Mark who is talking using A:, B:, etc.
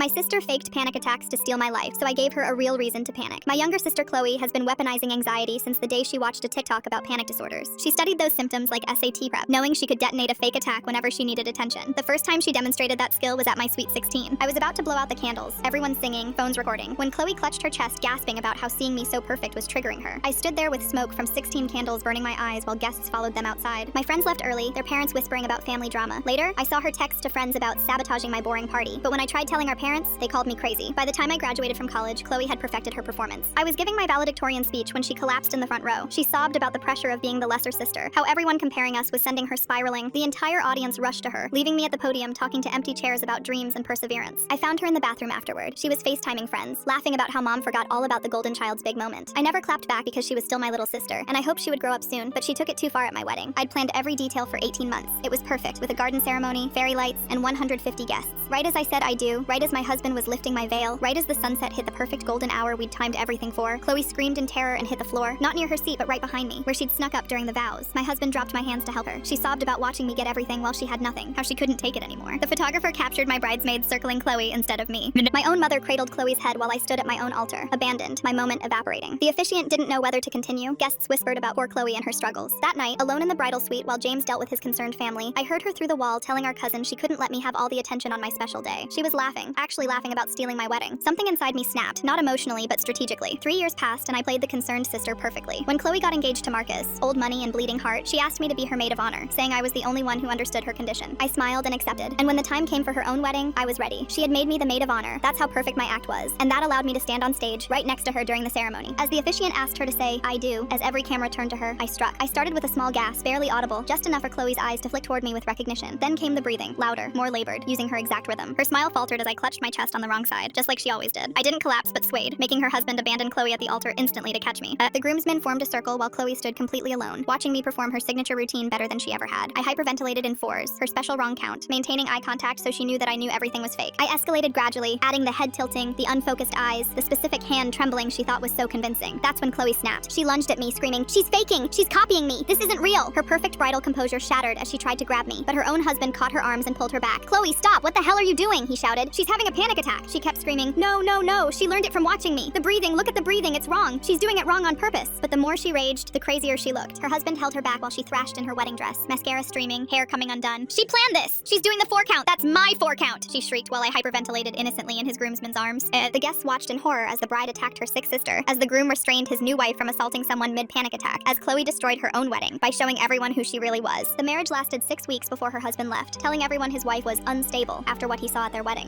A: My sister faked panic attacks to steal my life, so I gave her a real reason to panic. My younger sister Chloe has been weaponizing anxiety since the day she watched a TikTok about panic disorders. She studied those symptoms like SAT prep, knowing she could detonate a fake attack whenever she needed attention. The first time she demonstrated that skill was at my Sweet 16. I was about to blow out the candles, everyone singing, phones recording, when Chloe clutched her chest, gasping about how seeing me so perfect was triggering her. I stood there with smoke from 16 candles burning my eyes while guests followed them outside. My friends left early, their parents whispering about family drama. Later, I saw her text to friends about sabotaging my boring party, but when I tried telling our parents, they called me crazy. By the time I graduated from college, Chloe had perfected her performance. I was giving my valedictorian speech when she collapsed in the front row. She sobbed about the pressure of being the lesser sister, how everyone comparing us was sending her spiraling. The entire audience rushed to her, leaving me at the podium talking to empty chairs about dreams and perseverance. I found her in the bathroom afterward. She was FaceTiming friends, laughing about how mom forgot all about the golden child's big moment. I never clapped back because she was still my little sister, and I hoped she would grow up soon, but she took it too far at my wedding. I'd planned every detail for 18 months. It was perfect, with a garden ceremony, fairy lights, and 150 guests. Right as I said I do, right as my husband was lifting my veil, right as the sunset hit the perfect golden hour we'd timed everything for, Chloe screamed in terror and hit the floor, not near her seat but right behind me, where she'd snuck up during the vows. My husband dropped my hands to help her. She sobbed about watching me get everything while she had nothing, how she couldn't take it anymore. The photographer captured my bridesmaids circling Chloe instead of me. My own mother cradled Chloe's head while I stood at my own altar, abandoned, my moment evaporating. The officiant didn't know whether to continue. Guests whispered about poor Chloe and her struggles. That night, alone in the bridal suite while James dealt with his concerned family, I heard her through the wall telling our cousin she couldn't let me have all the attention on my special day. She was laughing, actually laughing about stealing my wedding. Something inside me snapped, not emotionally but strategically. 3 years passed and I played the concerned sister perfectly. When Chloe got engaged to Marcus, old money and bleeding heart, she asked me to be her maid of honor, saying I was the only one who understood her condition. I smiled and accepted, and when the time came for her own wedding, I was ready. She had made me the maid of honor. That's how perfect my act was, and that allowed me to stand on stage right next to her during the ceremony. As the officiant asked her to say, "I do," as every camera turned to her, I struck. I started with a small gasp, barely audible, just enough for Chloe's eyes to flick toward me with recognition. Then came the breathing, louder, more labored, using her exact rhythm. Her smile faltered as I clutched my chest on the wrong side, just like she always did. I didn't collapse but swayed, making her husband abandon Chloe at the altar instantly to catch me. The groomsmen formed a circle while Chloe stood completely alone, watching me perform her signature routine better than she ever had. I hyperventilated in 4s, her special wrong count, maintaining eye contact so she knew that I knew everything was fake. I escalated gradually, adding the head tilting, the unfocused eyes, the specific hand trembling she thought was so convincing. That's when Chloe snapped. She lunged at me, screaming, "She's faking! She's copying me! This isn't real!" Her perfect bridal composure shattered as she tried to grab me, but her own husband caught her arms and pulled her back. "Chloe, stop! What the hell are you doing?" he shouted. "She's having a panic attack!" She kept screaming, "No, no, no! She learned it from watching me! The breathing! Look at the breathing! It's wrong! She's doing it wrong on purpose!" But the more she raged, the crazier she looked. Her husband held her back while she thrashed in her wedding dress, mascara streaming, hair coming undone. "She planned this! She's doing the 4 count! That's my 4 count!" she shrieked while I hyperventilated innocently in his groomsman's arms. The guests watched in horror as the bride attacked her sick sister, as the groom restrained his new wife from assaulting someone mid-panic attack, as Chloe destroyed her own wedding by showing everyone who she really was. The marriage lasted 6 weeks before her husband left, telling everyone his wife was unstable after what he saw at their wedding.